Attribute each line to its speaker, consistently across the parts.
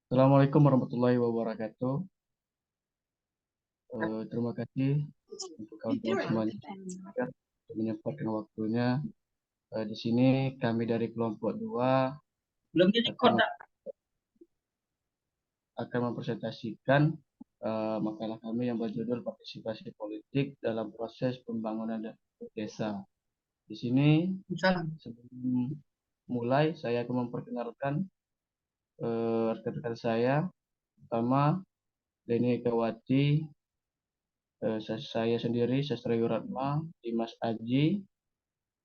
Speaker 1: Assalamualaikum warahmatullahi wabarakatuh. Terima kasih untuk kawan-kawan semuanya yang sudah menyempatkan waktunya. Di sini kami dari kelompok 2
Speaker 2: Belum jadi
Speaker 1: akan
Speaker 2: kota.
Speaker 1: mempresentasikan makalah kami yang berjudul Partisipasi Politik dalam Proses Pembangunan Desa. Di sini
Speaker 2: Misalnya.
Speaker 1: sebelum mulai saya akan memperkenalkan rekan-rekan saya. Pertama, Leni Kawati, saya sendiri, Sastra Yuratma, Dimas Aji,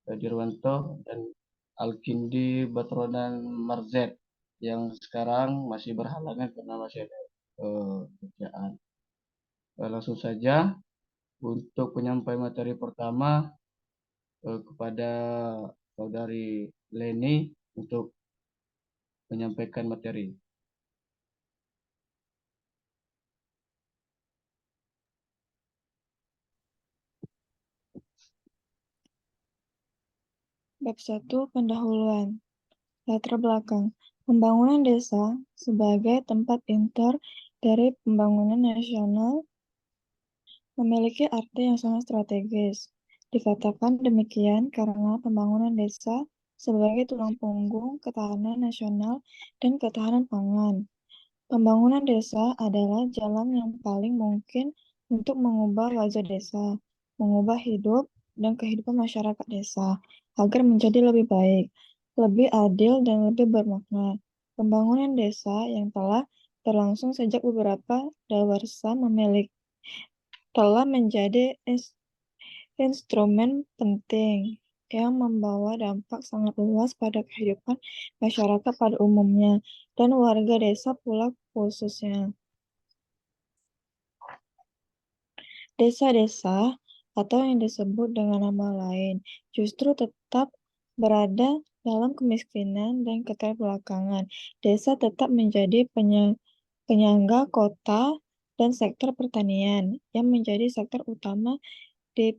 Speaker 1: Dirwanto, dan Alkindi Batronan Marzet yang sekarang masih berhalangan karena masih ada kerjaan. Langsung saja untuk penyampaian materi pertama kepada saudari Leni untuk menyampaikan materi.
Speaker 3: Bab 1 Pendahuluan. Latar belakang. Pembangunan desa sebagai tempat inter dari pembangunan nasional memiliki arti yang sangat strategis. Dikatakan demikian karena pembangunan desa sebagai tulang punggung ketahanan nasional dan ketahanan pangan. Pembangunan desa adalah jalan yang paling mungkin untuk mengubah wajah desa, mengubah hidup dan kehidupan masyarakat desa agar menjadi lebih baik, lebih adil, dan lebih bermakna. Pembangunan desa yang telah berlangsung sejak beberapa dawarsa telah menjadi instrumen penting yang membawa dampak sangat luas pada kehidupan masyarakat pada umumnya dan warga desa pula khususnya. Desa-desa atau yang disebut dengan nama lain justru tetap berada dalam kemiskinan dan keterbelakangan. Desa tetap menjadi penyangga kota dan sektor pertanian yang menjadi sektor utama di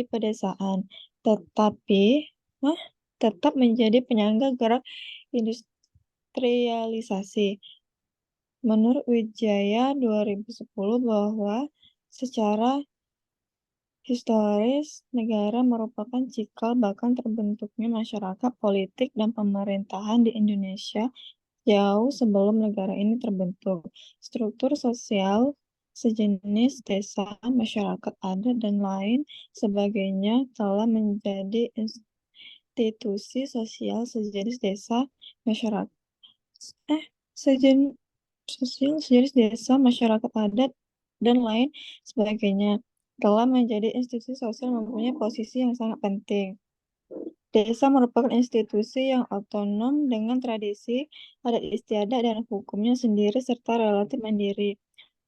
Speaker 3: pedesaan, tetapi tetap menjadi penyangga gerak industrialisasi. Menurut Wijaya 2010 bahwa secara historis negara merupakan cikal bakal terbentuknya masyarakat politik dan pemerintahan di Indonesia jauh sebelum negara ini terbentuk. Struktur sosial sejenis desa, masyarakat adat, dan lain sebagainya telah menjadi institusi sosial sejenis desa, masyarakat sejenis desa, masyarakat adat, dan lain sebagainya telah menjadi institusi sosial mempunyai posisi yang sangat penting. Desa merupakan institusi yang otonom dengan tradisi, adat istiadat, dan hukumnya sendiri serta relatif mandiri.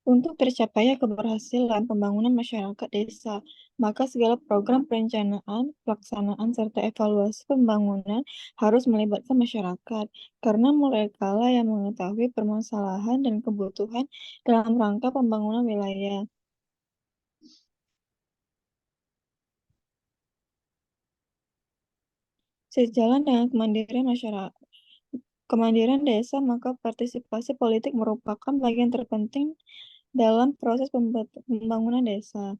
Speaker 3: Untuk tercapainya keberhasilan pembangunan masyarakat desa, maka segala program perencanaan, pelaksanaan, serta evaluasi pembangunan harus melibatkan masyarakat, karena mereka lah yang mengetahui permasalahan dan kebutuhan dalam rangka pembangunan wilayah. Sejalan dengan kemandirian desa, maka partisipasi politik merupakan bagian terpenting dalam proses pembangunan desa.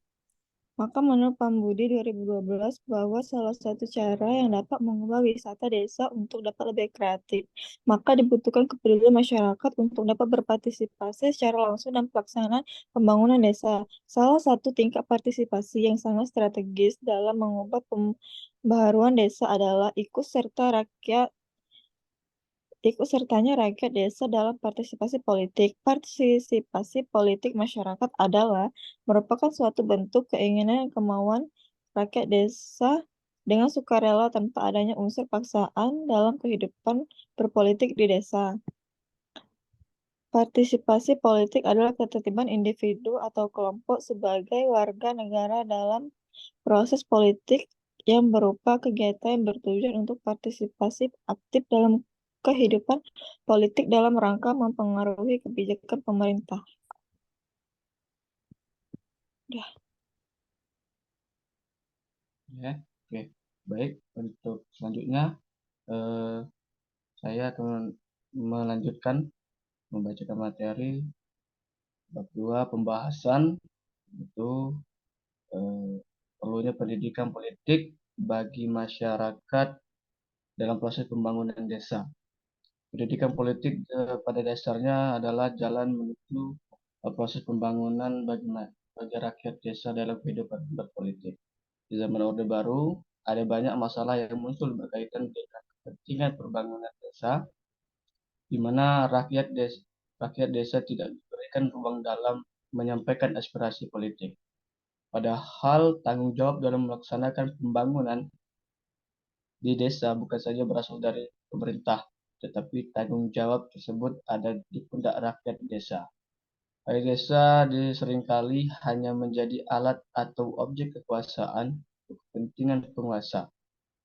Speaker 3: Maka menurut Pambudi 2012 bahwa salah satu cara yang dapat mengubah wisata desa untuk dapat lebih kreatif, maka dibutuhkan kepedulian masyarakat untuk dapat berpartisipasi secara langsung dalam pelaksanaan pembangunan desa. Salah satu tingkat partisipasi yang sangat strategis dalam mengubah pembaharuan desa adalah ikut sertanya rakyat desa dalam partisipasi politik. Partisipasi politik masyarakat adalah merupakan suatu bentuk keinginan dan kemauan rakyat desa dengan sukarela tanpa adanya unsur paksaan dalam kehidupan berpolitik di desa. Partisipasi politik adalah ketertiban individu atau kelompok sebagai warga negara dalam proses politik yang berupa kegiatan yang bertujuan untuk partisipasi aktif dalam kehidupan politik dalam rangka mempengaruhi kebijakan pemerintah. Udah.
Speaker 1: Ya, oke. Baik, untuk selanjutnya saya akan melanjutkan membacakan materi. Bab 2, pembahasan itu perlunya pendidikan politik bagi masyarakat dalam proses pembangunan desa. Pendidikan politik pada dasarnya adalah jalan menuju proses pembangunan bagi rakyat desa dalam kehidupan berpolitik. Di zaman Orde Baru, ada banyak masalah yang muncul berkaitan dengan kepentingan pembangunan desa, di mana rakyat desa tidak diberikan ruang dalam menyampaikan aspirasi politik. Padahal tanggung jawab dalam melaksanakan pembangunan di desa bukan saja berasal dari pemerintah, tetapi tanggung jawab tersebut ada di pundak rakyat desa. Rakyat desa seringkali hanya menjadi alat atau objek kekuasaan untuk kepentingan penguasa.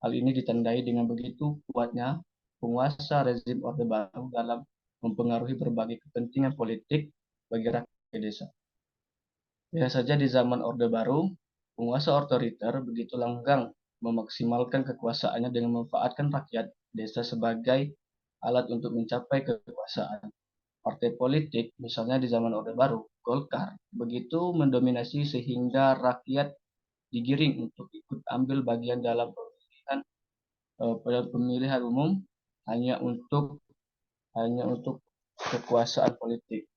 Speaker 1: Hal ini ditandai dengan begitu kuatnya penguasa rezim Orde Baru dalam mempengaruhi berbagai kepentingan politik bagi rakyat desa. Lihat saja di zaman Orde Baru, penguasa otoriter begitu langgang memaksimalkan kekuasaannya dengan memanfaatkan rakyat desa sebagai alat untuk mencapai kekuasaan. Partai politik, misalnya di zaman Orde Baru, Golkar, begitu mendominasi sehingga rakyat digiring untuk ikut ambil bagian dalam pemilihan umum hanya untuk kekuasaan politik,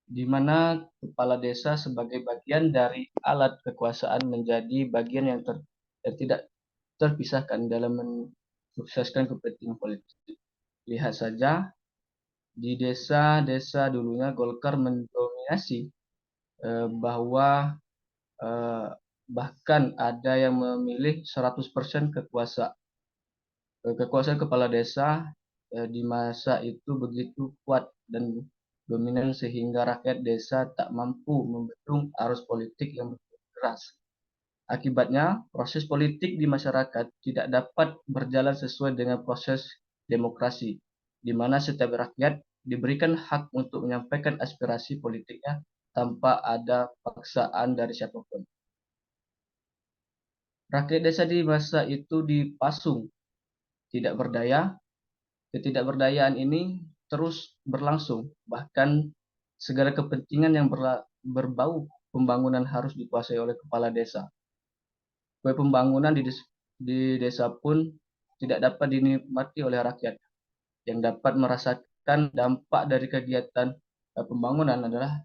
Speaker 1: di mana kepala desa sebagai bagian dari alat kekuasaan menjadi bagian yang tidak terpisahkan dalam mensukseskan kepentingan politik. Lihat saja di desa-desa dulunya Golkar mendominasi, bahwa bahkan ada yang memilih 100% kekuasaan kepala desa di masa itu begitu kuat dan dominan sehingga rakyat desa tak mampu membendung arus politik yang keras. Akibatnya, proses politik di masyarakat tidak dapat berjalan sesuai dengan proses demokrasi, di mana setiap rakyat diberikan hak untuk menyampaikan aspirasi politiknya tanpa ada paksaan dari siapapun. Rakyat desa di masa itu dipasung tidak berdaya. Ketidakberdayaan ini terus berlangsung, bahkan segala kepentingan yang berbau pembangunan harus dikuasai oleh kepala desa. Kue pembangunan di desa pun tidak dapat dinikmati oleh rakyat. Yang dapat merasakan dampak dari kegiatan pembangunan adalah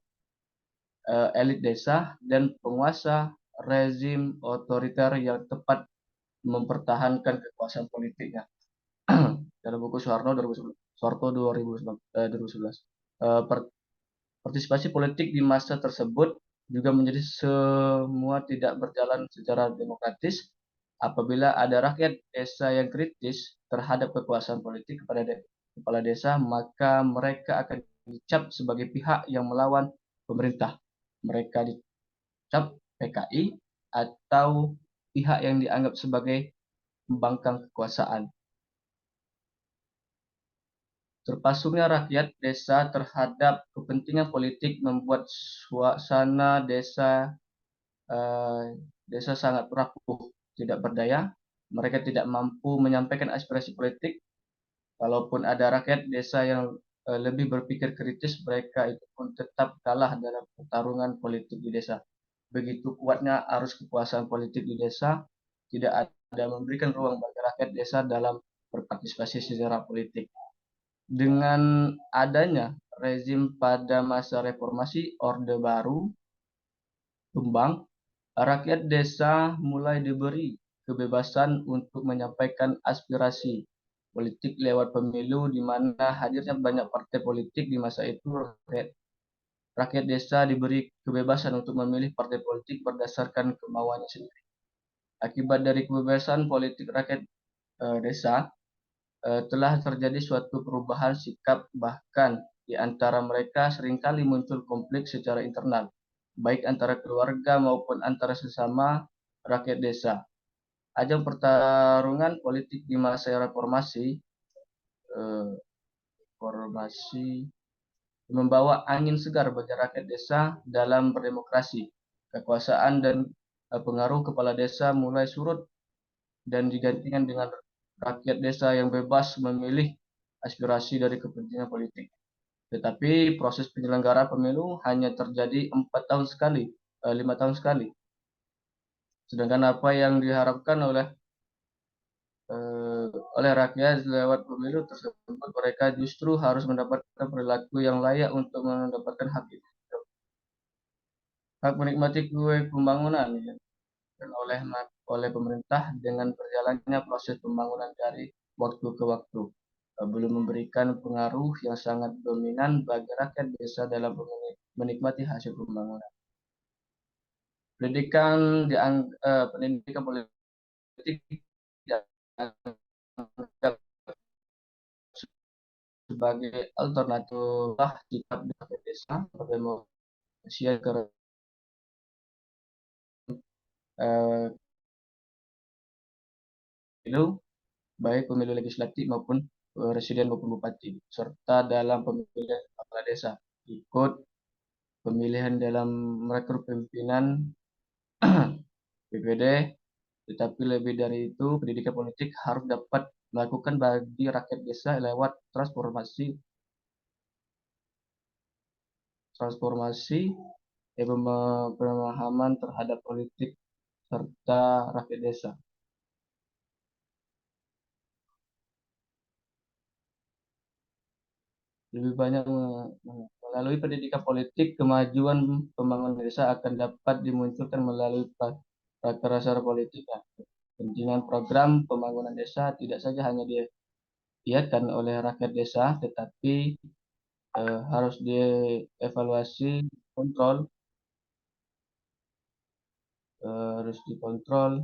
Speaker 1: elit desa dan penguasa rezim otoriter yang tepat mempertahankan kekuasaan politiknya. Dalam buku Soeharto 2011. Partisipasi politik di masa tersebut juga menjadi semua tidak berjalan secara demokratis. Apabila ada rakyat desa yang kritis terhadap kekuasaan politik kepada kepala desa, maka mereka akan dicap sebagai pihak yang melawan pemerintah. Mereka dicap PKI atau pihak yang dianggap sebagai pembangkang kekuasaan. Terpasungnya rakyat desa terhadap kepentingan politik membuat suasana desa sangat rapuh, tidak berdaya. Mereka tidak mampu menyampaikan aspirasi politik. Kalaupun ada rakyat desa yang lebih berpikir kritis, mereka itu pun tetap kalah dalam pertarungan politik di desa. Begitu kuatnya arus kekuasaan politik di desa, tidak ada memberikan ruang bagi rakyat desa dalam berpartisipasi secara politik. Dengan adanya rezim pada masa reformasi Orde Baru tumbang, rakyat desa mulai diberi kebebasan untuk menyampaikan aspirasi politik lewat pemilu, di mana hadirnya banyak partai politik di masa itu. Rakyat desa diberi kebebasan untuk memilih partai politik berdasarkan kemauannya sendiri. Akibat dari kebebasan politik rakyat desa, telah terjadi suatu perubahan sikap, bahkan di antara mereka seringkali muncul konflik secara internal, baik antara keluarga maupun antara sesama rakyat desa. Ajang pertarungan politik di masa reformasi membawa angin segar bagi rakyat desa dalam berdemokrasi. Kekuasaan dan pengaruh kepala desa mulai surut dan digantikan dengan rakyat desa yang bebas memilih aspirasi dari kepentingan politik. Tetapi proses penyelenggaraan pemilu hanya terjadi 4 tahun sekali, 5 tahun sekali. Sedangkan apa yang diharapkan oleh rakyat lewat pemilu tersebut, mereka justru harus mendapatkan perilaku yang layak untuk mendapatkan hak itu. Hak menikmati kue pembangunan ya, dan oleh pemerintah dengan berjalannya proses pembangunan dari waktu ke waktu, belum memberikan pengaruh yang sangat dominan bagi rakyat desa dalam menikmati hasil pembangunan. Pendidikan politik dianggap sebagai alternatif sikap dari desa sebagai manusia pemilu, baik pemilu legislatif maupun presiden maupun bupati, serta dalam pemilihan kepala desa, ikut pemilihan dalam merekrut pimpinan BPD. Tetapi lebih dari itu, pendidikan politik harus dapat melakukan bagi rakyat desa lewat transformasi pemahaman terhadap politik serta rakyat desa. Lebih banyak melalui pendidikan politik, kemajuan pembangunan desa akan dapat dimunculkan melalui prakarya politik. Kepentingan program pembangunan desa tidak saja hanya diiakan oleh rakyat desa, tetapi harus dievaluasi, harus dikontrol,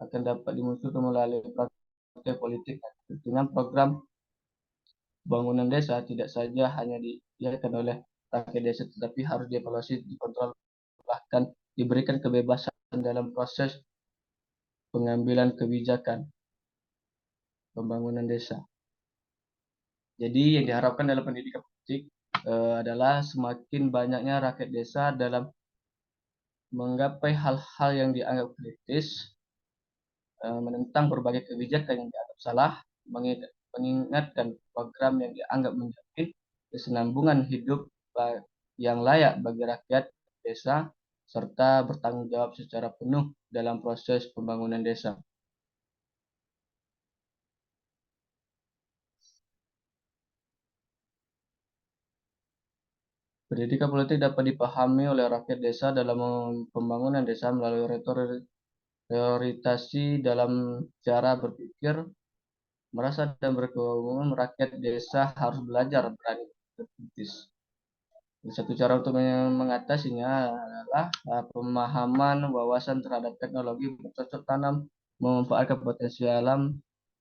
Speaker 1: akan dapat dimunculkan melalui praktek politik. Kepentingan program pembangunan desa tidak saja hanya diiakan oleh rakyat desa, tetapi harus dievaluasi, dikontrol, bahkan diberikan kebebasan dalam proses pengambilan kebijakan pembangunan desa. Jadi yang diharapkan dalam pendidikan politik adalah semakin banyaknya rakyat desa dalam menggapai hal-hal yang dianggap kritis, menentang berbagai kebijakan yang dianggap salah, mengingatkan program yang dianggap menjamin kesinambungan hidup yang layak bagi rakyat desa, serta bertanggung jawab secara penuh dalam proses pembangunan desa. Pendidikan politik dapat dipahami oleh rakyat desa dalam pembangunan desa melalui prioritasi dalam cara berpikir, merasa dan berkewajiban. Rakyat desa harus belajar berani berkritis. Satu cara untuk mengatasinya adalah pemahaman wawasan terhadap teknologi bercocok tanam, memanfaatkan potensi alam,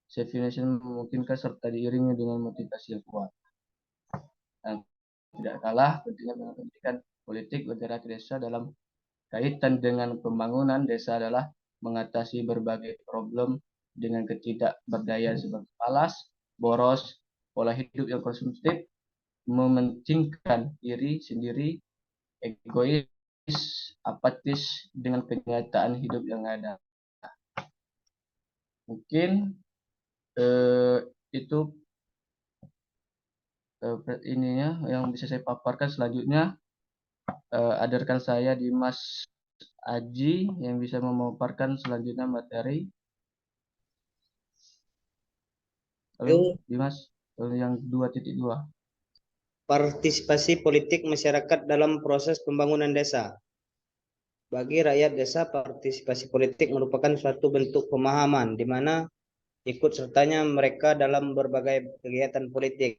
Speaker 1: definisi memungkinkan serta diiringi dengan motivasi yang kuat. Dan tidak kalah pentingnya pendidikan politik bagi rakyat desa dalam kaitan dengan pembangunan desa adalah mengatasi berbagai problem dengan ketidakberdayaan seperti malas, boros, pola hidup yang konsumtif, mementingkan diri sendiri, egois, apatis dengan kenyataan hidup yang ada. Mungkin itu ininya yang bisa saya paparkan. Selanjutnya ada rekan saya Dimas Aji yang bisa memaparkan selanjutnya materi. Halo Dimas, yang 2.2.
Speaker 2: Partisipasi politik masyarakat dalam proses pembangunan desa. Bagi rakyat desa, partisipasi politik merupakan suatu bentuk pemahaman di mana ikut sertanya mereka dalam berbagai kegiatan politik.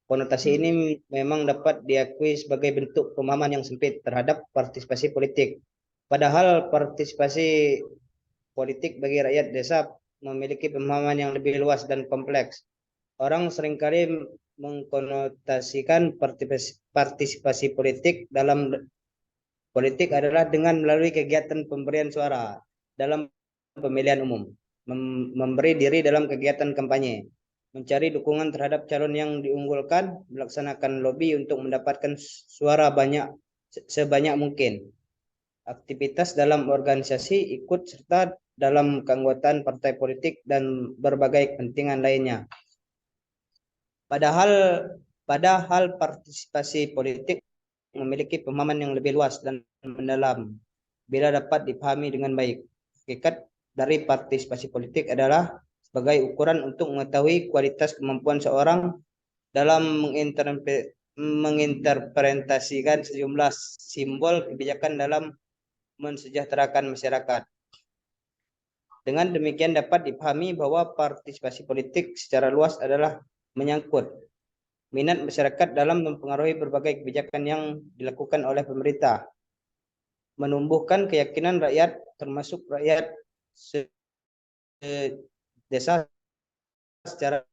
Speaker 2: Konotasi ini memang dapat diakui sebagai bentuk pemahaman yang sempit terhadap partisipasi politik. Padahal partisipasi politik bagi rakyat desa memiliki pemahaman yang lebih luas dan kompleks. Orang seringkali mengkonotasikan partisipasi politik dalam politik adalah dengan melalui kegiatan pemberian suara dalam pemilihan umum, memberi diri dalam kegiatan kampanye, mencari dukungan terhadap calon yang diunggulkan, melaksanakan lobby untuk mendapatkan suara sebanyak mungkin. Aktivitas dalam organisasi, ikut serta dalam keanggotaan partai politik dan berbagai kepentingan lainnya. Padahal partisipasi politik memiliki pemahaman yang lebih luas dan mendalam bila dapat dipahami dengan baik. Hakikat dari partisipasi politik adalah sebagai ukuran untuk mengetahui kualitas kemampuan seorang dalam menginterpretasikan sejumlah simbol kebijakan dalam mensejahterakan masyarakat. Dengan demikian dapat dipahami bahwa partisipasi politik secara luas adalah menyangkut minat masyarakat dalam mempengaruhi berbagai kebijakan yang dilakukan oleh pemerintah, menumbuhkan keyakinan rakyat termasuk rakyat desa secara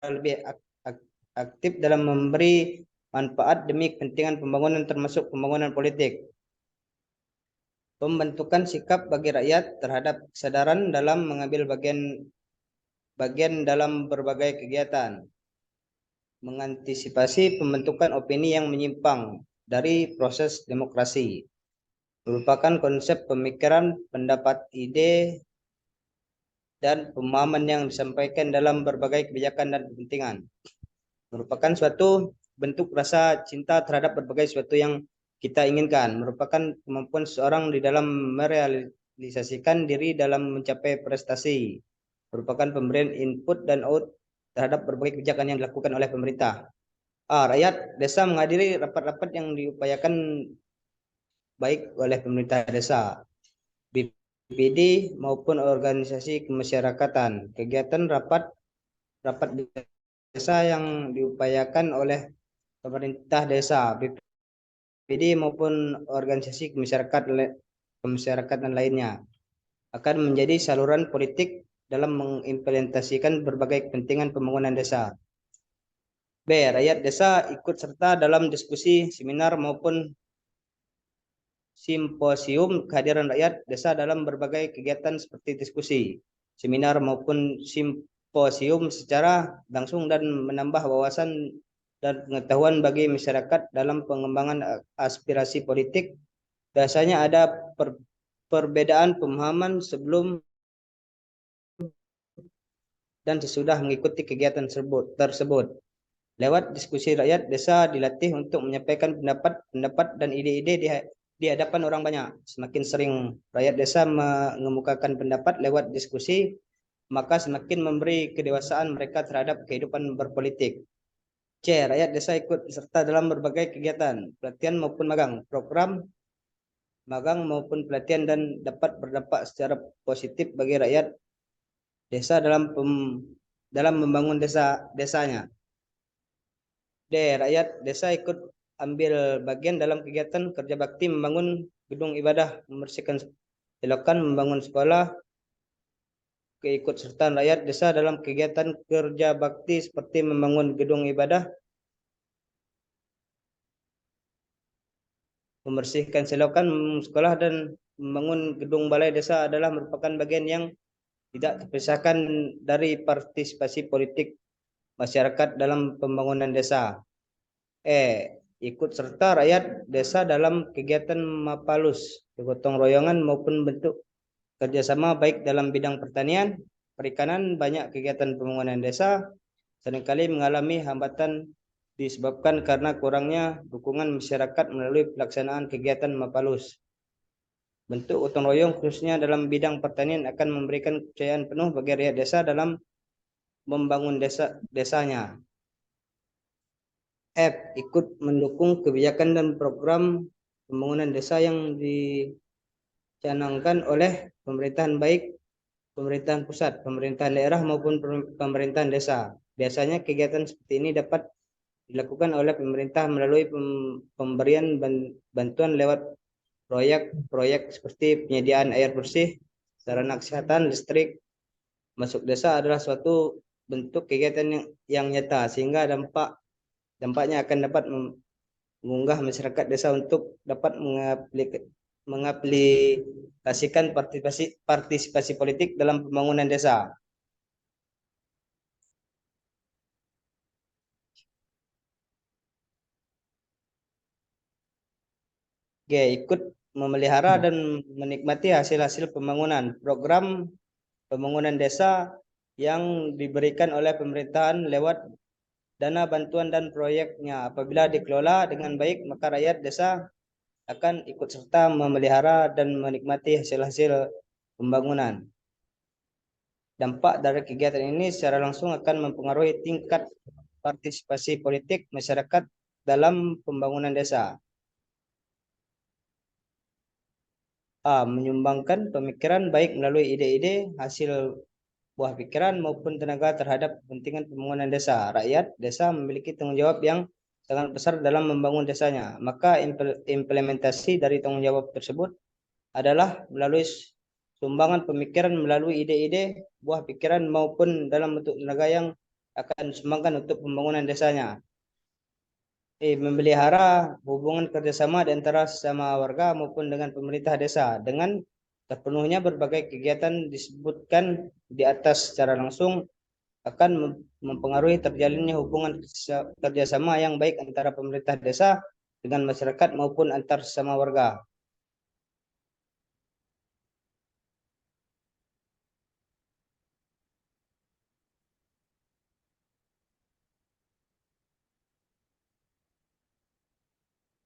Speaker 2: lebih aktif dalam memberi manfaat demi kepentingan pembangunan termasuk pembangunan politik. Pembentukan sikap bagi rakyat terhadap kesadaran dalam mengambil bagian dalam berbagai kegiatan. Mengantisipasi pembentukan opini yang menyimpang dari proses demokrasi. Merupakan konsep pemikiran, pendapat, ide, dan pemahaman yang disampaikan dalam berbagai kebijakan dan kepentingan. Merupakan suatu bentuk rasa cinta terhadap berbagai sesuatu yang kita inginkan. Merupakan kemampuan seseorang di dalam merealisasikan diri dalam mencapai prestasi. Merupakan pemberian input dan out terhadap berbagai kebijakan yang dilakukan oleh pemerintah. Rakyat desa menghadiri rapat-rapat yang diupayakan baik oleh pemerintah desa, BPD maupun organisasi kemasyarakatan. Kegiatan rapat desa yang diupayakan oleh pemerintah desa, BPD maupun organisasi kemasyarakatan lainnya akan menjadi saluran politik dalam mengimplementasikan berbagai kepentingan pembangunan desa. B. Rakyat desa ikut serta dalam diskusi, seminar maupun simposium. Kehadiran rakyat desa dalam berbagai kegiatan seperti diskusi, seminar maupun simposium secara langsung dan menambah wawasan dan pengetahuan bagi masyarakat dalam pengembangan aspirasi politik. Biasanya ada perbedaan pemahaman sebelum dan sesudah mengikuti kegiatan tersebut. Lewat diskusi rakyat desa dilatih untuk menyampaikan pendapat dan ide-ide di hadapan orang banyak. Semakin sering rakyat desa mengemukakan pendapat lewat diskusi, maka semakin memberi kedewasaan mereka terhadap kehidupan berpolitik. C. Rakyat desa ikut serta dalam berbagai kegiatan, pelatihan maupun magang, program magang maupun pelatihan, dan dapat berdampak secara positif bagi rakyat desa dalam membangun desanya. D. Rakyat desa ikut ambil bagian dalam kegiatan kerja bakti, membangun gedung ibadah, membersihkan selokan, membangun sekolah. Keikutsertaan rakyat desa dalam kegiatan kerja bakti seperti membangun gedung ibadah, membersihkan selokan, sekolah, dan membangun gedung balai desa adalah merupakan bagian yang tidak terpisahkan dari partisipasi politik masyarakat dalam pembangunan desa. Ikut serta rakyat desa dalam kegiatan mapalus, gotong royongan maupun bentuk kerjasama baik dalam bidang pertanian, perikanan. Banyak kegiatan pembangunan desa seringkali mengalami hambatan disebabkan karena kurangnya dukungan masyarakat melalui pelaksanaan kegiatan mapalus. Bentuk gotong royong khususnya dalam bidang pertanian akan memberikan kepercayaan penuh bagi rakyat desa dalam membangun desanya. F. Ikut mendukung kebijakan dan program pembangunan desa yang dicanangkan oleh pemerintahan, baik pemerintahan pusat, pemerintahan daerah maupun pemerintahan desa. Biasanya kegiatan seperti ini dapat dilakukan oleh pemerintah melalui pemberian bantuan lewat proyek dapat penyediaan air bersih, sarana kesehatan, listrik. Masuk desa adalah suatu bentuk kegiatan yang nyata, sehingga dampaknya akan dapat mengunggah masyarakat desa untuk dapat mengaplikasikan partisipasi politik dalam pembangunan desa. G. Ikut memelihara dan menikmati hasil-hasil pembangunan. Program pembangunan desa yang diberikan oleh pemerintahan lewat dana bantuan dan proyeknya. Apabila dikelola dengan baik, maka rakyat desa akan ikut serta memelihara dan menikmati hasil-hasil pembangunan. Dampak dari kegiatan ini secara langsung akan mempengaruhi tingkat partisipasi politik masyarakat dalam pembangunan desa. A. Menyumbangkan pemikiran baik melalui ide-ide, hasil buah pikiran maupun tenaga terhadap kepentingan pembangunan desa. Rakyat desa memiliki tanggung jawab yang sangat besar dalam membangun desanya. Maka implementasi dari tanggung jawab tersebut adalah melalui sumbangan pemikiran melalui ide-ide, buah pikiran maupun dalam bentuk tenaga yang akan disumbangkan untuk pembangunan desanya. Memelihara hubungan kerjasama di antara sesama warga maupun dengan pemerintah desa. Dengan terpenuhnya berbagai kegiatan disebutkan di atas secara langsung akan mempengaruhi terjalinnya hubungan kerjasama yang baik antara pemerintah desa dengan masyarakat maupun antar sesama warga.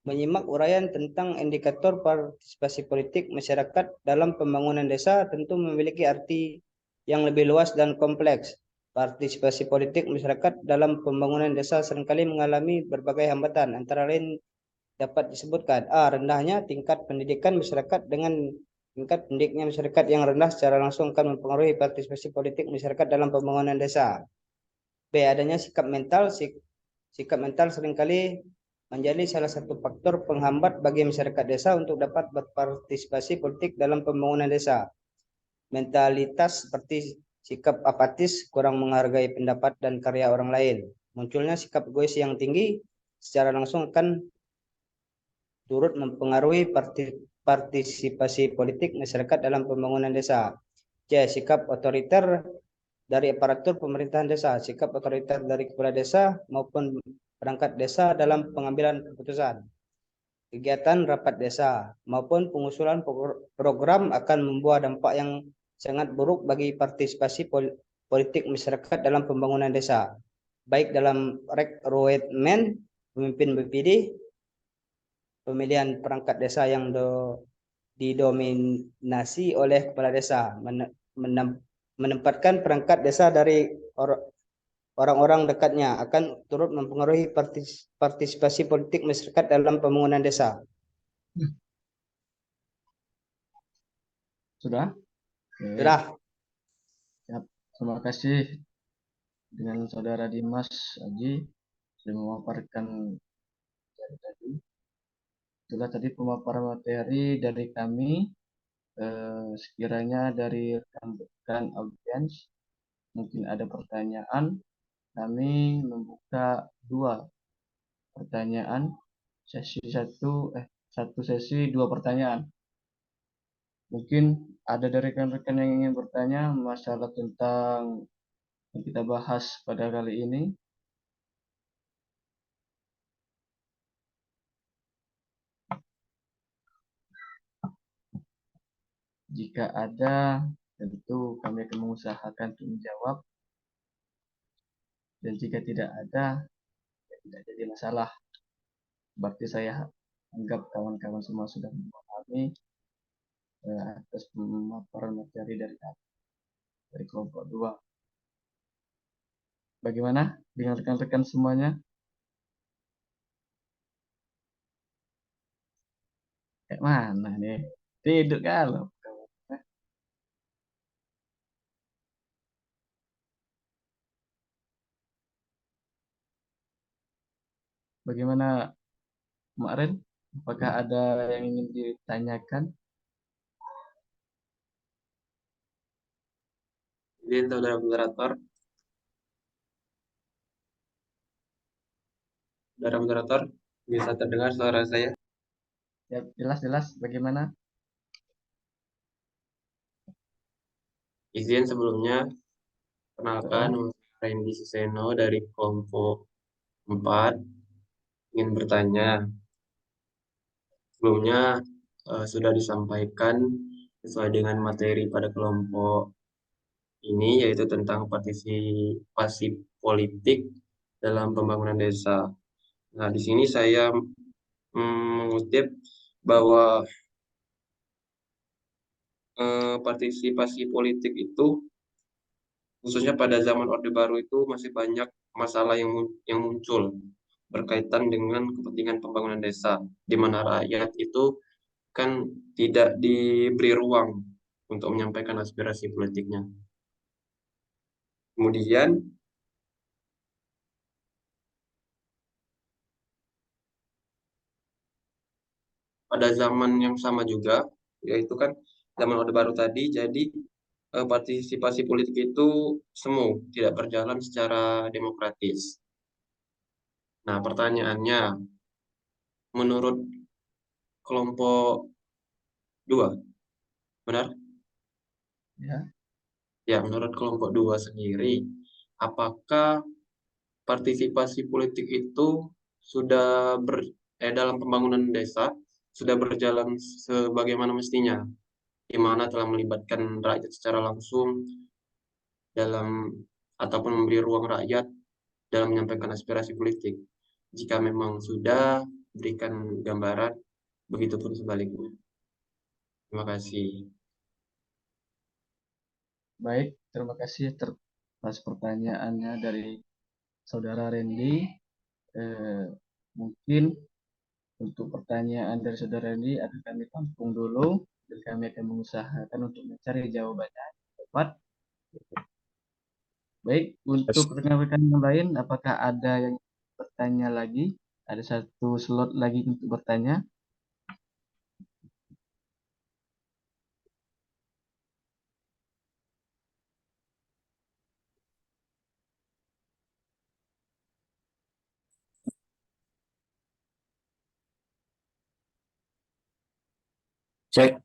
Speaker 2: Menyimak uraian tentang indikator partisipasi politik masyarakat dalam pembangunan desa tentu memiliki arti yang lebih luas dan kompleks. Partisipasi politik masyarakat dalam pembangunan desa seringkali mengalami berbagai hambatan, antara lain dapat disebutkan A. Rendahnya tingkat pendidikan masyarakat. Dengan tingkat pendidiknya masyarakat yang rendah secara langsung akan mempengaruhi partisipasi politik masyarakat dalam pembangunan desa. B. Adanya sikap mental. Sikap mental seringkali menjadi salah satu faktor penghambat bagi masyarakat desa untuk dapat berpartisipasi politik dalam pembangunan desa. Mentalitas seperti sikap apatis, kurang menghargai pendapat dan karya orang lain. Munculnya sikap egois yang tinggi secara langsung akan turut mempengaruhi partisipasi politik masyarakat dalam pembangunan desa. C. Sikap otoriter dari aparatur pemerintahan desa. Sikap otoriter dari kepala desa maupun perangkat desa dalam pengambilan keputusan, kegiatan rapat desa, maupun pengusulan program akan membawa dampak yang sangat buruk bagi partisipasi politik masyarakat dalam pembangunan desa, baik dalam rekrutmen pemimpin BPD, pemilihan perangkat desa yang didominasi oleh kepala desa, menempatkan perangkat desa dari orang-orang dekatnya akan turut mempengaruhi partisipasi politik masyarakat dalam pembangunan desa.
Speaker 1: Sudah?
Speaker 2: Sudah.
Speaker 1: Siap. Terima kasih dengan Saudara Dimas Aji sudah memaparkan tadi. Itulah tadi pemaparan materi dari kami. Sekiranya dari rekan-rekan audiens mungkin ada pertanyaan, kami membuka 2 pertanyaan, satu sesi 2 pertanyaan. Mungkin ada dari rekan-rekan yang ingin bertanya masalah tentang yang kita bahas pada kali ini. Jika ada, tentu kami akan mengusahakan untuk menjawab. Dan jika tidak ada, ya tidak jadi masalah. Berarti saya anggap kawan-kawan semua sudah memahami atas pemaparan materi dari kelompok 2. Bagaimana dengan rekan-rekan semuanya? Kayak mana nih? Tidur kalau. Bagaimana kemarin? Apakah ada yang ingin ditanyakan?
Speaker 4: Izin saudara moderator. Saudara moderator, bisa terdengar suara saya?
Speaker 1: Ya, jelas-jelas bagaimana?
Speaker 4: Izin sebelumnya, perkenalkan, Randy Suseno dari kelompok 4 ingin bertanya. Sebelumnya sudah disampaikan sesuai dengan materi pada kelompok ini, yaitu tentang partisipasi politik dalam pembangunan desa. Nah, di sini saya mengutip bahwa partisipasi politik itu khususnya pada zaman Orde Baru itu masih banyak masalah yang muncul berkaitan dengan kepentingan pembangunan desa, di mana rakyat itu kan tidak diberi ruang untuk menyampaikan aspirasi politiknya. Kemudian pada zaman yang sama juga, yaitu kan zaman Orde Baru tadi, jadi partisipasi politik itu semu, tidak berjalan secara demokratis. Nah, pertanyaannya, menurut kelompok 2, benar?
Speaker 1: Ya,
Speaker 4: Ya, menurut kelompok 2 sendiri, apakah partisipasi politik itu sudah dalam pembangunan desa sudah berjalan sebagaimana mestinya, di mana telah melibatkan rakyat secara langsung dalam ataupun memberi ruang rakyat dalam menyampaikan aspirasi politik. Jika memang sudah, berikan gambaran, begitupun sebaliknya. Terima kasih.
Speaker 1: baik. Terima kasih atas pertanyaannya dari Saudara Randy. Mungkin untuk pertanyaan dari Saudara Randy akan kami tampung dulu dan kami akan mengusahakan untuk mencari jawabannya yang tepat. Baik, untuk rekan-rekan yang lain, apakah ada yang bertanya lagi? Ada satu slot lagi untuk bertanya.
Speaker 5: Cek.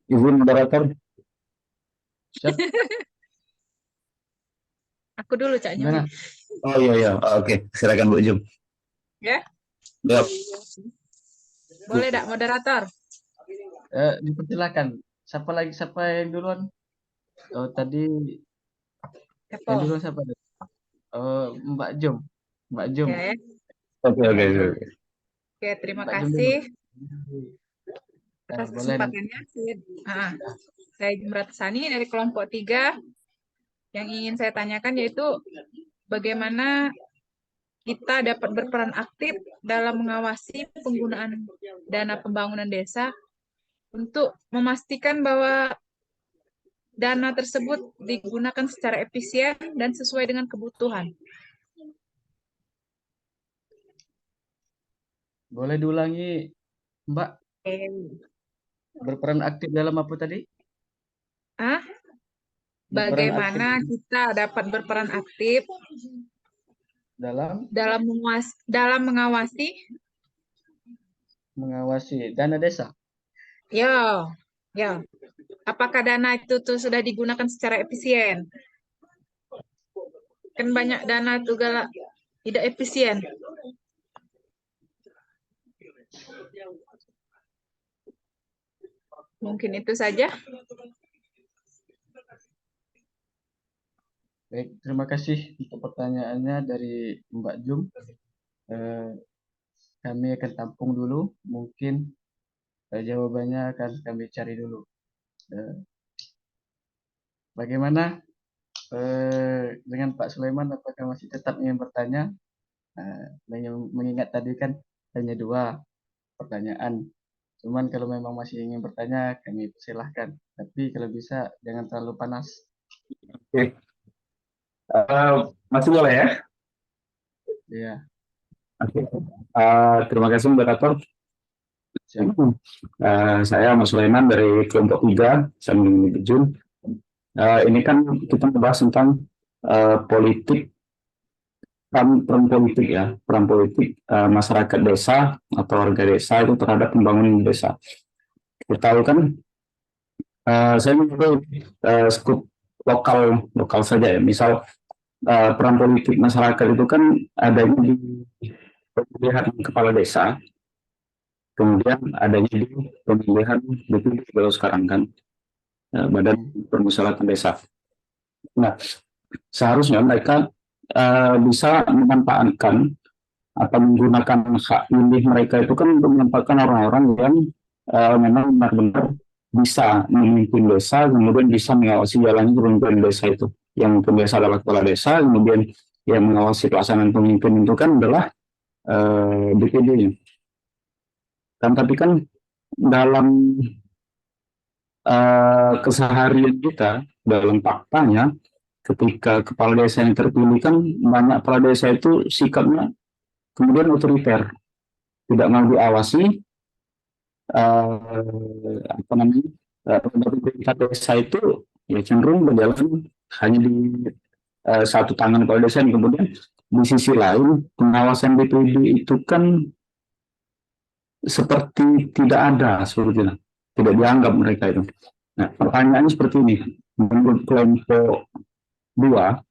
Speaker 5: Izin moderator.
Speaker 1: Siap.
Speaker 6: Aku dulu, Cak
Speaker 1: Gimana?
Speaker 6: Nyubi.
Speaker 5: Oh iya. Oke, silakan Bu Jum.
Speaker 6: Ya,
Speaker 5: Ya.
Speaker 6: boleh dak moderator?
Speaker 1: Dipersilakan. Siapa yang duluan? Oh, tadi yang
Speaker 6: Kepo.
Speaker 1: duluan siapa? Mbak Jum. Mbak Jum.
Speaker 6: Oke.
Speaker 5: Oke.
Speaker 6: Oke, terima
Speaker 1: Mbak Jum
Speaker 6: kasih
Speaker 1: dulu.
Speaker 6: atas
Speaker 1: Boleh nanti.
Speaker 6: kesempatannya. Saya Jumrat Sani dari kelompok 3. Yang ingin saya tanyakan yaitu bagaimana kita dapat berperan aktif dalam mengawasi penggunaan dana pembangunan desa untuk memastikan bahwa dana tersebut digunakan secara efisien dan sesuai dengan kebutuhan.
Speaker 1: Boleh diulangi, Mbak? Berperan aktif dalam apa tadi?
Speaker 6: Bagaimana kita dapat berperan aktif dalam mengawasi
Speaker 1: dana desa?
Speaker 6: Ya. Apakah dana itu tuh sudah digunakan secara efisien? Kan banyak dana itu tidak efisien. Mungkin itu saja.
Speaker 1: Baik, terima kasih untuk pertanyaannya dari Mbak Jum. Kami akan tampung dulu. Mungkin jawabannya akan kami cari dulu. Bagaimana dengan Pak Sulaiman? Apakah masih tetap ingin bertanya? Mengingat tadi kan hanya 2 pertanyaan. Cuman kalau memang masih ingin bertanya, kami persilahkan. Tapi kalau bisa jangan terlalu panas.
Speaker 5: Oke. Masih boleh ya?
Speaker 1: Iya.
Speaker 5: Oke. Terima kasih moderator. Saya Mas Sulaiman dari kelompok 3, Sandi Bejun. Ini kan kita membahas tentang politik, peran politik masyarakat desa atau warga desa itu terhadap pembangunan desa. Kita tahu kan, saya mengambil skup lokal saja ya. Misal peran politik masyarakat itu kan adanya di pemilihan kepala desa. kemudian adanya di pemilihan BPD kalau sekarang kan, Badan Permusyawaratan Desa. Nah, seharusnya mereka bisa memanfaatkan atau menggunakan hak pilih mereka itu kan untuk menempatkan orang-orang yang memang benar-benar bisa memimpin desa, kemudian bisa mengawasi jalannya pemimpinan desa itu. Yang memimpin desa adalah kepala desa, kemudian yang mengawasi pelaksanaan pemimpin itu kan adalah DPD. Kan tapi kan dalam keseharian kita, dalam faktanya, ketika kepala desa yang terpilih kan banyak kepala desa itu sikapnya kemudian otoriter, tidak mau diawasi, apa namanya, pemerintah desa itu ya cenderung berjalan hanya di satu tangan kepala desa, dan kemudian di sisi lain pengawasan BPD itu kan seperti tidak ada sebetulnya, tidak dianggap mereka itu. Nah, pertanyaannya seperti ini, menurut kelompok dua,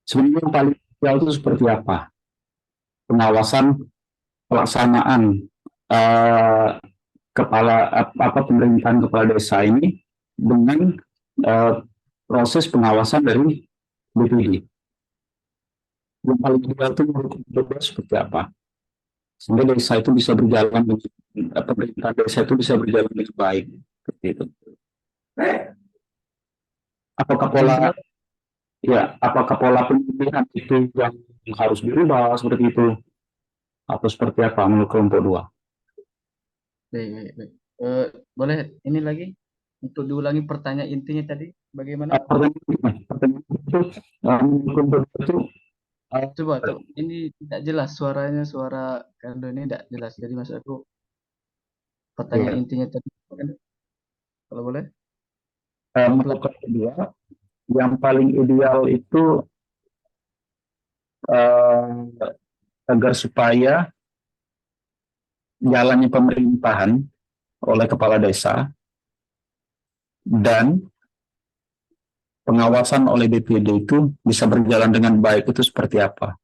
Speaker 5: sebenarnya yang paling ideal itu seperti apa pengawasan pelaksanaan eh, kepala apa pemerintahan kepala desa ini dengan eh, proses pengawasan dari BPD. Yang paling ideal itu menurut Bapak seperti apa? Sehingga desa itu bisa berjalan, pemerintahan desa itu bisa berjalan dengan baik. Seperti itu. Apakah pola apakah pola pemilihan itu yang harus dirubah seperti itu atau seperti apa menurut kelompok dua?
Speaker 1: Baik, baik, baik. Boleh ini lagi untuk diulangi pertanyaan intinya tadi bagaimana?
Speaker 5: Pertanyaan itu menurut kelompok dua itu
Speaker 1: Coba tuh ini tidak jelas suaranya, suara Kando ini tidak jelas. Jadi maksud aku pertanyaan
Speaker 5: ya,
Speaker 1: intinya tadi kalau boleh.
Speaker 5: menurut kelompok dua yang paling ideal itu eh, agar supaya jalannya pemerintahan oleh kepala desa dan pengawasan oleh BPD itu bisa berjalan dengan baik itu seperti apa?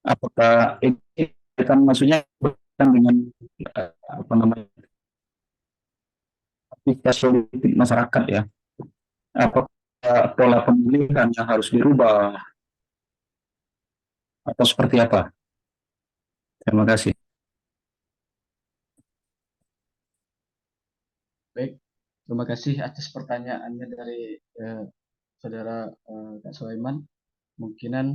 Speaker 5: Apakah ini kan maksudnya bukan dengan apa namanya aktivitas politik masyarakat ya? Apakah pola pemilihan yang harus dirubah atau seperti apa? Terima kasih.
Speaker 1: Baik, terima kasih atas pertanyaannya dari saudara Kak Sulaiman. Kemungkinan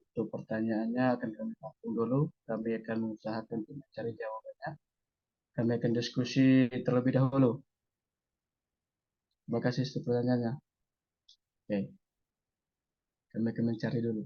Speaker 1: untuk pertanyaannya akan kami tampung dulu. Kami akan mengusahakan untuk mencari jawabannya. Kami akan diskusi terlebih dahulu. Terima kasih untuk pertanyaannya. Oke, kami akan mencari dulu.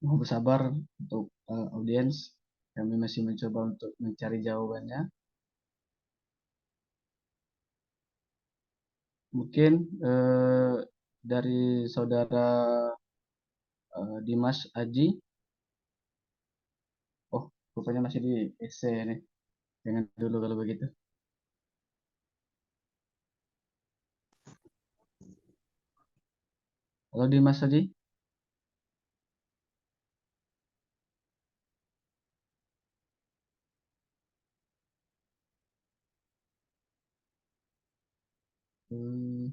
Speaker 1: Mohon bersabar untuk audiens. Kami masih mencoba untuk mencari jawabannya. Mungkin dari saudara Dimas Aji. Oh, rupanya masih di essay nih. Jangan dulu kalau begitu. Halo Dimas Aji. Hmm,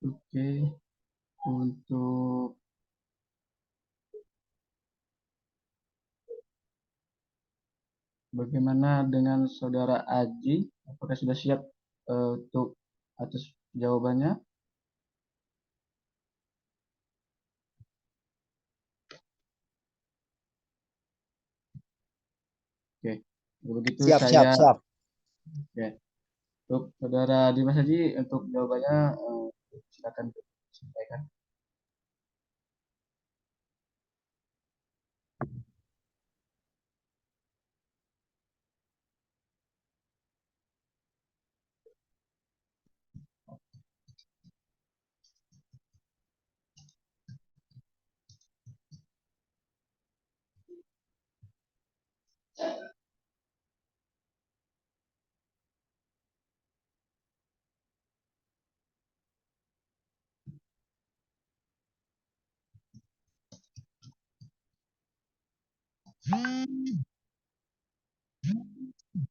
Speaker 1: Oke, untuk bagaimana dengan saudara Aji? Apakah sudah siap untuk atas jawabannya? Oke, kalau begitu
Speaker 2: Siap, siap,
Speaker 1: saya
Speaker 2: siap.
Speaker 1: oke. Untuk saudara Dimas Aji untuk jawabannya silakan disampaikan.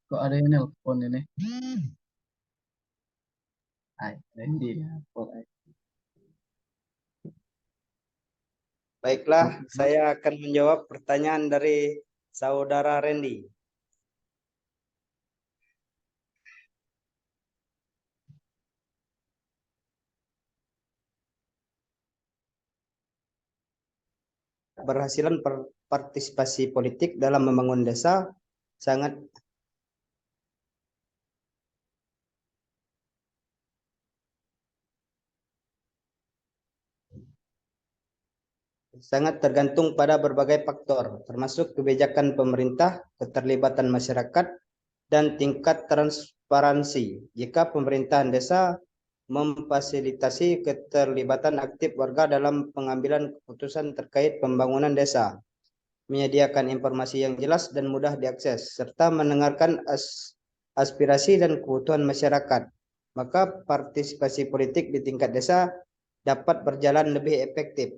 Speaker 1: Kok ada yang nelpon ini? Hai, Randy nelpon.
Speaker 2: Baiklah, saya akan menjawab pertanyaan dari saudara Randy. Berhasilan partisipasi politik dalam membangun desa sangat tergantung pada berbagai faktor, termasuk kebijakan pemerintah, keterlibatan masyarakat, dan tingkat transparansi. Jika pemerintahan desa memfasilitasi keterlibatan aktif warga dalam pengambilan keputusan terkait pembangunan desa, menyediakan informasi yang jelas dan mudah diakses, serta mendengarkan aspirasi dan kebutuhan masyarakat, maka partisipasi politik di tingkat desa dapat berjalan lebih efektif.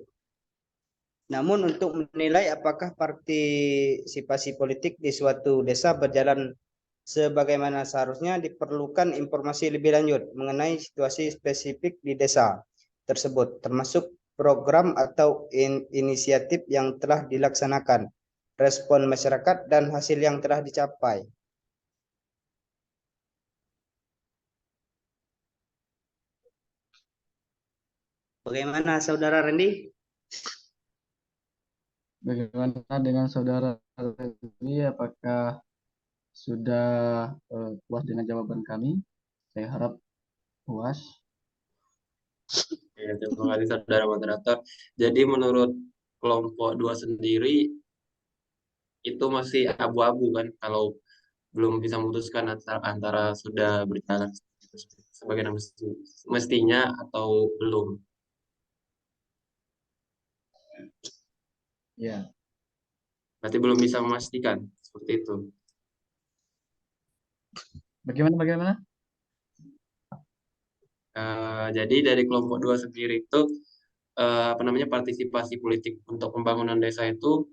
Speaker 2: Namun untuk menilai apakah partisipasi politik di suatu desa berjalan sebagaimana seharusnya, diperlukan informasi lebih lanjut mengenai situasi spesifik di desa tersebut, termasuk program atau inisiatif yang telah dilaksanakan, respon masyarakat, dan hasil yang telah dicapai. Bagaimana Saudara Randy?
Speaker 1: Bagaimana dengan saudara Randy? Apakah sudah puas dengan jawaban kami? Saya harap puas.
Speaker 4: Ya, terima kasih saudara moderator. Jadi menurut kelompok 2 sendiri itu masih abu-abu kan kalau belum bisa memutuskan antara sudah berjalan sebagaimana mestinya atau belum?
Speaker 1: Ya,
Speaker 4: Berarti belum bisa memastikan seperti itu.
Speaker 1: bagaimana?
Speaker 4: Jadi dari kelompok 2 sendiri itu partisipasi politik untuk pembangunan desa itu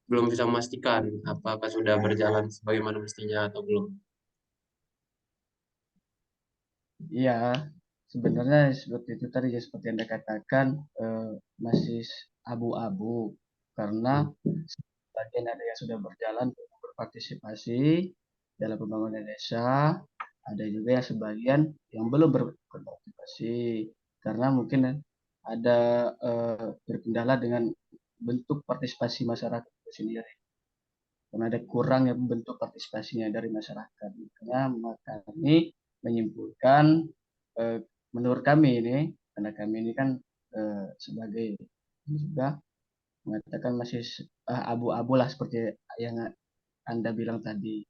Speaker 4: belum bisa memastikan apakah sudah berjalan sebagaimana mestinya atau belum.
Speaker 1: Iya, sebenarnya seperti itu tadi ya, seperti Anda katakan, masih abu-abu karena sebagian ada yang sudah berjalan berpartisipasi dalam pembangunan desa, ada juga yang sebagian yang belum berpartisipasi karena mungkin ada terkendala dengan bentuk partisipasi masyarakat itu sendiri. Karena ada kurang yang bentuk partisipasinya dari masyarakat. Makanya kami menyimpulkan, menurut kami ini, karena kami ini kan sebagai juga mengatakan masih abu-abu lah seperti yang Anda bilang tadi.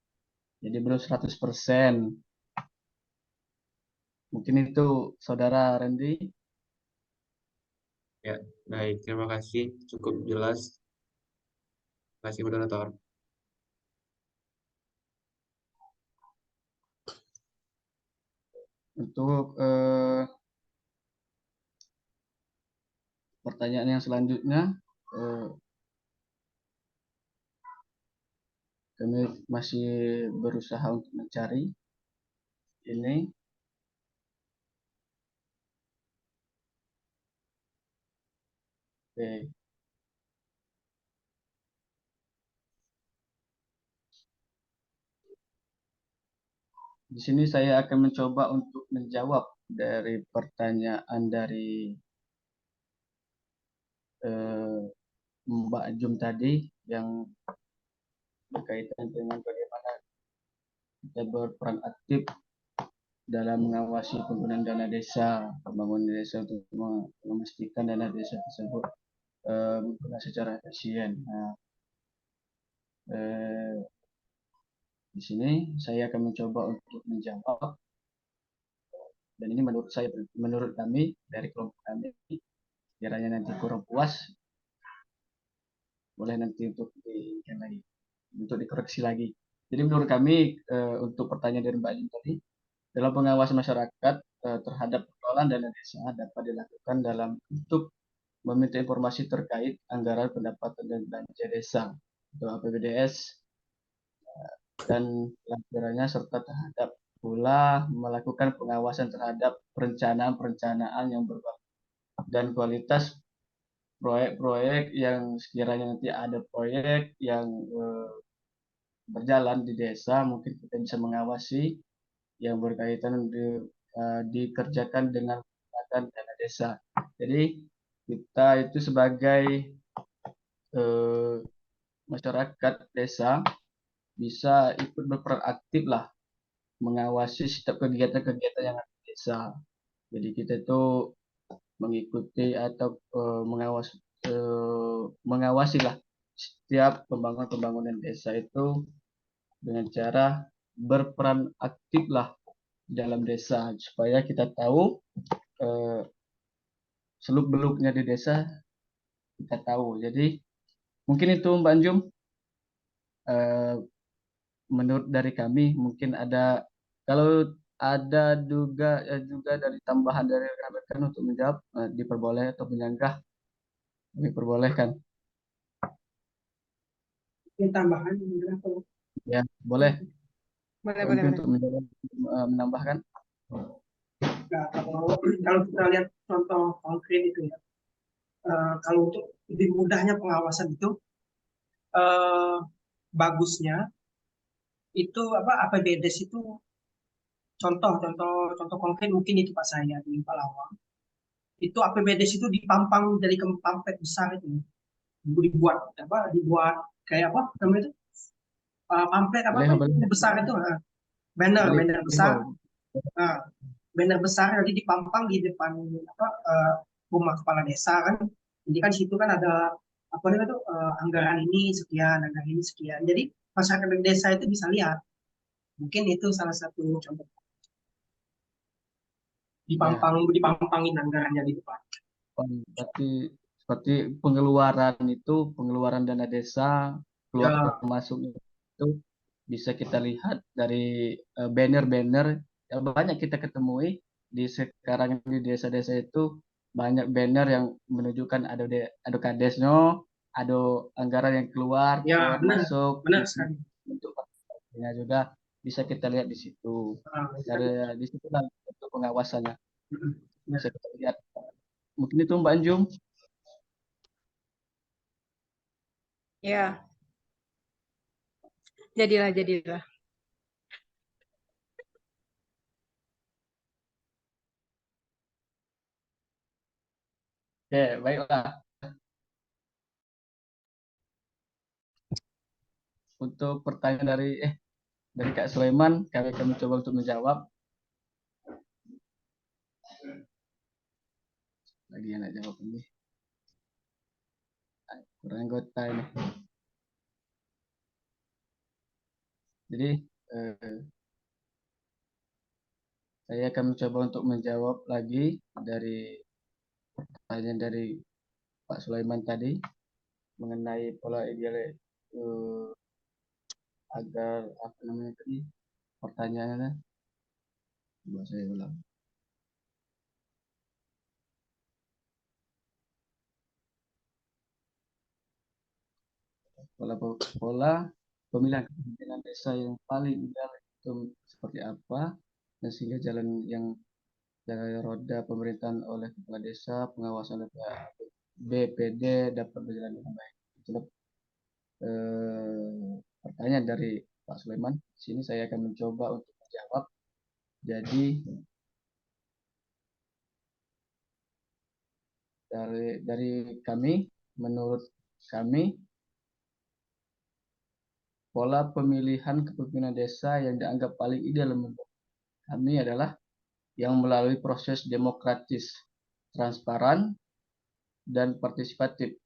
Speaker 1: Jadi belum 100%. Mungkin itu Saudara Randy.
Speaker 4: Ya, baik. Terima kasih. Cukup jelas. Terima kasih, moderator.
Speaker 1: Untuk pertanyaan yang selanjutnya, kami masih berusaha untuk mencari ini. Oke. Di sini saya akan mencoba untuk menjawab dari pertanyaan dari Mbak Jum tadi yang berkaitan dengan bagaimana kita berperan aktif dalam mengawasi penggunaan dana desa, pembangunan desa untuk memastikan dana desa tersebut menggunakan secara efisien. Nah, di sini saya akan mencoba untuk menjawab, dan ini menurut kami dari kelompok kami, kiranya nanti kurang puas, boleh nanti untuk dikoreksi lagi. Jadi menurut kami untuk pertanyaan dari Mbak Jum tadi, dalam pengawasan masyarakat terhadap pengelolaan dana desa dapat dilakukan dalam bentuk meminta informasi terkait anggaran pendapatan dan belanja desa atau APBDS dan lampirannya, serta terhadap pula melakukan pengawasan terhadap perencanaan yang berbasis dan kualitas proyek-proyek yang sekiranya nanti ada proyek yang berjalan di desa, mungkin kita bisa mengawasi yang berkaitan dikerjakan dengan menggunakan dana desa. Jadi kita itu sebagai masyarakat desa bisa ikut berperan aktif lah mengawasi setiap kegiatan-kegiatan yang ada di desa. Jadi kita itu mengikuti atau mengawasi lah setiap pembangunan desa itu dengan cara berperan aktif lah dalam desa supaya kita tahu seluk-beluknya di desa, kita tahu. Jadi mungkin itu Mbak Anjum, menurut dari kami mungkin ada, kalau ada juga dari tambahan dari rekan-rekan untuk menjawab, diperboleh atau menyanggah, diperbolehkan.
Speaker 7: Yang tambahan
Speaker 1: Ya, boleh.
Speaker 6: Boleh.
Speaker 1: Untuk menambahkan.
Speaker 7: Nah, kalau kita lihat contoh konkret itu ya, kalau untuk lebih mudahnya pengawasan itu, bagusnya itu APBDes itu contoh konkret mungkin itu Pak, saya di Palawang itu APBDes itu dipampang dari pamplet besar itu, dibuat kayak apa namanya itu, pamflet besar itu, banner besar. Nah, banner besar nanti dipampang di depan rumah kepala desa kan. Jadi kan situ kan ada anggaran ini sekian, anggaran ini sekian. Jadi masyarakat desa itu bisa lihat. Mungkin itu salah satu contoh. dipampangin anggarannya di depan.
Speaker 1: Berarti seperti pengeluaran dana desa, keluar
Speaker 7: Ya,
Speaker 1: masuk itu bisa kita lihat dari banner-banner yang banyak kita ketemui sekarang di desa-desa itu, banyak banner yang menunjukkan ada kadesnya, ada anggaran yang keluar
Speaker 7: ya benar,
Speaker 1: masuk
Speaker 7: benar sekali.
Speaker 1: untuk juga bisa kita lihat di situ. Dari di situ untuk pengawasannya
Speaker 7: Ya.
Speaker 1: bisa kita lihat. Mungkin itu Mbak Anjum.
Speaker 6: Ya, jadilah.
Speaker 1: Oke, baiklah. Untuk pertanyaan dari Kak Sulaiman, kami akan mencoba untuk menjawab. Lagi yang nak jawab ini. Kurang anggota ini. Jadi, saya akan mencoba untuk menjawab lagi dari pertanyaan dari Pak Sulaiman tadi mengenai pola ideal agar apa namanya tadi pertanyaannya. Coba saya ulang. Pola pemilihan kepemimpinan desa yang paling ideal itu seperti apa, dan sehingga jalan roda pemerintahan oleh kepala desa, pengawasan oleh BPD dapat berjalan dengan baik. Coba pertanyaan dari Pak Sulaiman. Di sini saya akan mencoba untuk menjawab. Jadi dari kami, menurut kami, pola pemilihan kepemimpinan desa yang dianggap paling ideal menurut kami adalah yang melalui proses demokratis, transparan, dan partisipatif.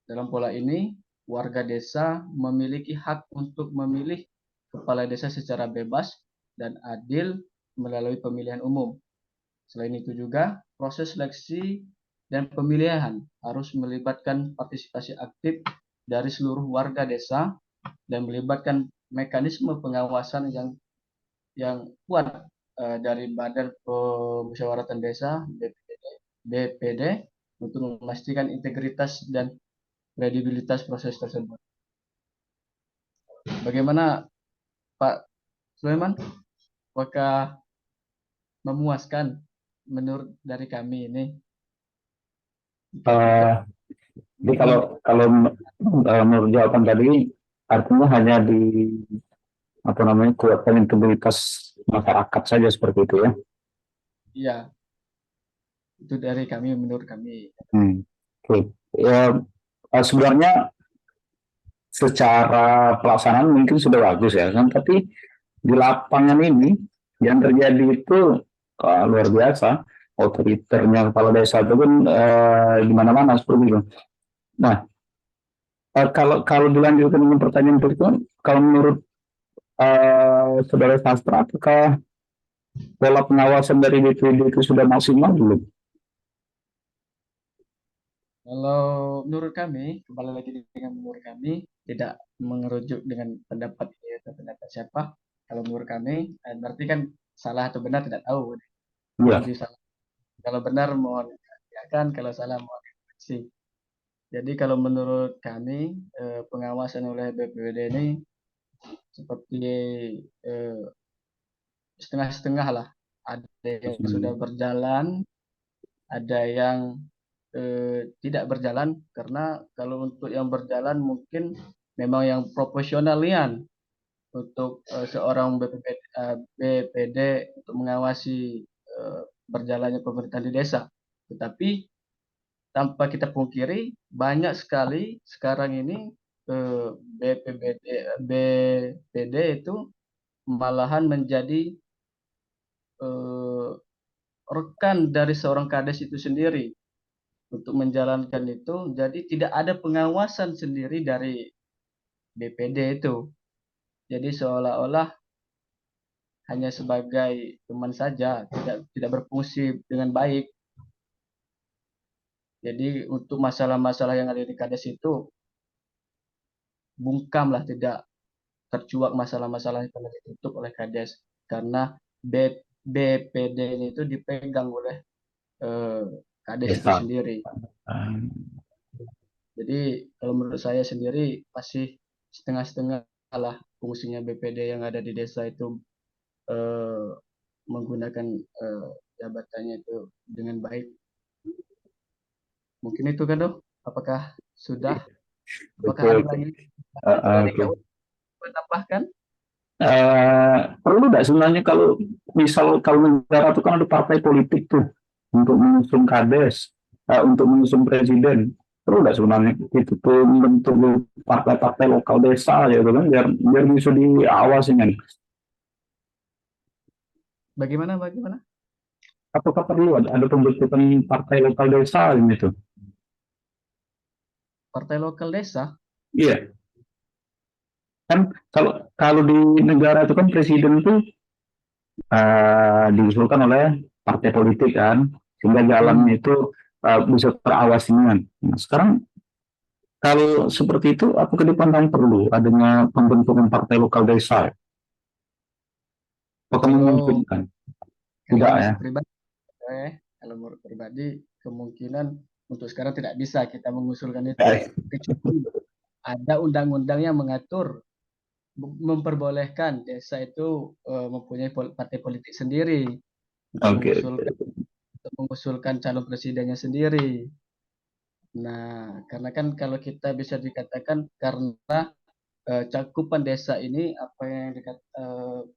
Speaker 1: Dalam pola ini, warga desa memiliki hak untuk memilih kepala desa secara bebas dan adil melalui pemilihan umum. Selain itu juga, proses seleksi dan pemilihan harus melibatkan partisipasi aktif dari seluruh warga desa dan melibatkan mekanisme pengawasan yang kuat dari Badan Pemusyawaratan Desa BPD untuk memastikan integritas dan kredibilitas proses tersebut. Bagaimana Pak Sulaiman? Apakah memuaskan menurut dari kami ini?
Speaker 5: Jadi kalau menurut jawaban tadi artinya hanya di apa namanya kuatkan integritas masyarakat saja seperti itu ya?
Speaker 1: Iya, itu dari kami menurut kami.
Speaker 5: Oke. Ya, sebenarnya secara pelaksanaan mungkin sudah bagus ya kan, tapi di lapangan ini yang terjadi itu luar biasa. Otoriternya kepala desa itu kan di mana-mana seperti itu. Nah, kalau dilanjutkan dengan pertanyaan berikutnya, kalau menurut saudara sastra, apakah pola pengawasan dari BPD itu sudah maksimal belum?
Speaker 1: Kalau menurut kami, kembali lagi dengan menurut kami, tidak mengerujuk dengan pendapat atau pendapat siapa. Kalau menurut kami, berarti kan salah atau benar tidak tahu.
Speaker 5: Iya.
Speaker 1: Kalau benar mohon dikerjakan, kalau salah mohon dikoreksi. Jadi kalau menurut kami, pengawasan oleh BPD ini seperti setengah-setengah lah. Ada yang sudah berjalan, ada yang tidak berjalan, karena kalau untuk yang berjalan mungkin memang yang profesionalian untuk seorang BPD untuk mengawasi berjalannya pemerintahan di desa. Tetapi tanpa kita pungkiri, banyak sekali sekarang ini BPD itu malahan menjadi rekan dari seorang kades itu sendiri untuk menjalankan itu. Jadi tidak ada pengawasan sendiri dari BPD itu. Jadi seolah-olah hanya sebagai teman saja, tidak berfungsi dengan baik. Jadi untuk masalah-masalah yang ada di Kades itu bungkamlah, tidak tercuak masalah-masalah yang telah ditutup oleh Kades, karena BPD ini itu dipegang oleh Kades itu
Speaker 5: Desa.
Speaker 1: sendiri. Jadi kalau menurut saya sendiri masih setengah-setengah lah fungsinya BPD yang ada di desa itu menggunakan jabatannya itu dengan baik. Mungkin itu kan, Dok? Apakah sudah? Apakah ada lagi dari
Speaker 5: Oke.
Speaker 1: kau tambahkan?
Speaker 5: Perlu nggak sebenarnya kalau misal kalau negara itu kan ada partai politik tuh untuk mengusung Kades, untuk mengusung presiden, perlu nggak sebenarnya itu tuh membentuk partai-partai lokal desa ya kan, biar bisa diawasi kan?
Speaker 1: Bagaimana?
Speaker 5: Apakah perlu ada pembentukan partai lokal desa gitu?
Speaker 1: Partai lokal desa?
Speaker 5: Iya, kan kalau kalau di negara itu kan presiden tuh diusulkan oleh partai politik kan, sehingga jalannya itu bisa terawasi kan. Nah, sekarang kalau seperti itu, apakah dipandang perlu adanya pembentukan partai lokal desa? Apakah
Speaker 1: Kalau
Speaker 5: memungkinkan? Tidak ya?
Speaker 1: kalau menurut pribadi kemungkinan untuk sekarang tidak bisa kita mengusulkan itu, kecuali ada undang-undang yang mengatur memperbolehkan desa itu mempunyai partai politik sendiri
Speaker 5: Oke.
Speaker 1: untuk mengusulkan calon presidennya sendiri. Nah, karena kan kalau kita bisa dikatakan karena cakupan desa ini apa yang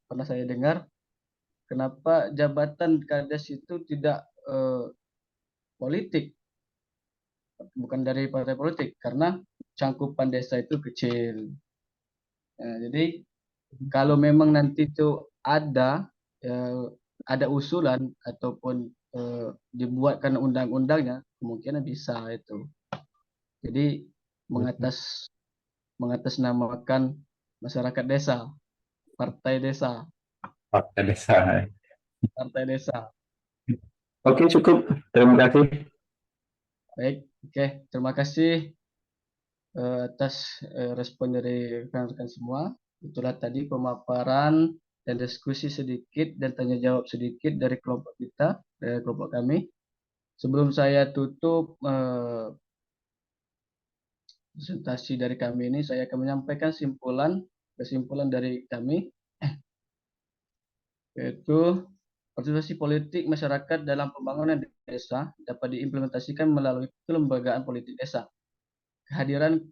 Speaker 1: pernah saya dengar, kenapa jabatan Kades itu tidak politik, bukan dari partai politik, karena cangkupan desa itu kecil. Nah, jadi kalau memang nanti itu ada usulan ataupun dibuatkan undang-undangnya, kemungkinan bisa itu. Jadi mengatasnamakan masyarakat desa, partai desa,
Speaker 5: Partai desa.
Speaker 1: partai desa.
Speaker 5: Oke, cukup. Terima kasih.
Speaker 1: Baik, oke, terima kasih atas respon dari rekan-rekan semua. Itulah tadi pemaparan dan diskusi sedikit dan tanya jawab sedikit dari kelompok kita, dari kelompok kami. Sebelum saya tutup presentasi dari kami ini, saya akan menyampaikan kesimpulan dari kami, yaitu partisipasi politik masyarakat dalam pembangunan desa dapat diimplementasikan melalui kelembagaan politik desa. Kehadiran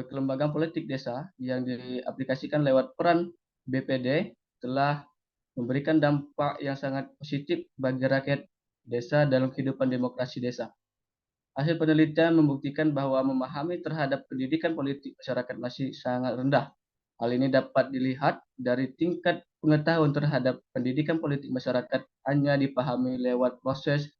Speaker 1: kelembagaan politik desa yang diaplikasikan lewat peran BPD telah memberikan dampak yang sangat positif bagi rakyat desa dalam kehidupan demokrasi desa. Hasil penelitian membuktikan bahwa memahami terhadap pendidikan politik masyarakat masih sangat rendah. Hal ini dapat dilihat dari tingkat pengetahuan terhadap pendidikan politik masyarakat hanya dipahami lewat proses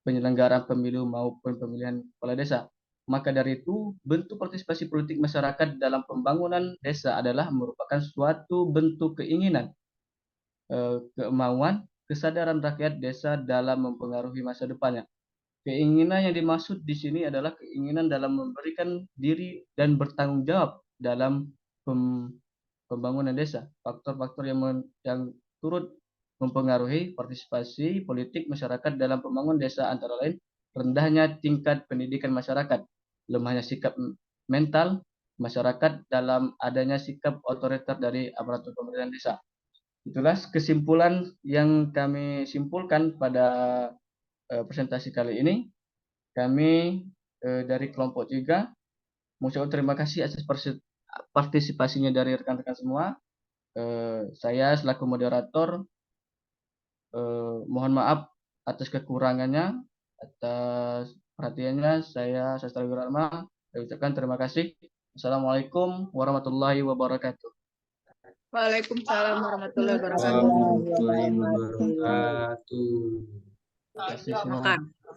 Speaker 1: penyelenggaraan pemilu maupun pemilihan kepala desa. Maka dari itu, bentuk partisipasi politik masyarakat dalam pembangunan desa adalah merupakan suatu bentuk keinginan, kemauan, kesadaran rakyat desa dalam mempengaruhi masa depannya. Keinginan yang dimaksud di sini adalah keinginan dalam memberikan diri dan bertanggung jawab dalam pembangunan desa. Faktor-faktor yang turut mempengaruhi partisipasi politik masyarakat dalam pembangunan desa antara lain rendahnya tingkat pendidikan masyarakat, lemahnya sikap mental masyarakat dalam adanya sikap otoriter dari aparatur pemerintahan desa. Itulah kesimpulan yang kami simpulkan pada presentasi kali ini. Kami dari kelompok 3 mengucapkan terima kasih atas partisipasinya dari rekan-rekan semua. Saya selaku moderator mohon maaf atas kekurangannya, atas perhatiannya. Saya Sastra Wirama ucapkan terima kasih. Assalamualaikum warahmatullahi wabarakatuh.
Speaker 6: Waalaikumsalam warahmatullahi wabarakatuh.
Speaker 4: Warahmatullahi wabarakatuh.
Speaker 1: Terima kasih semua.
Speaker 6: Makan.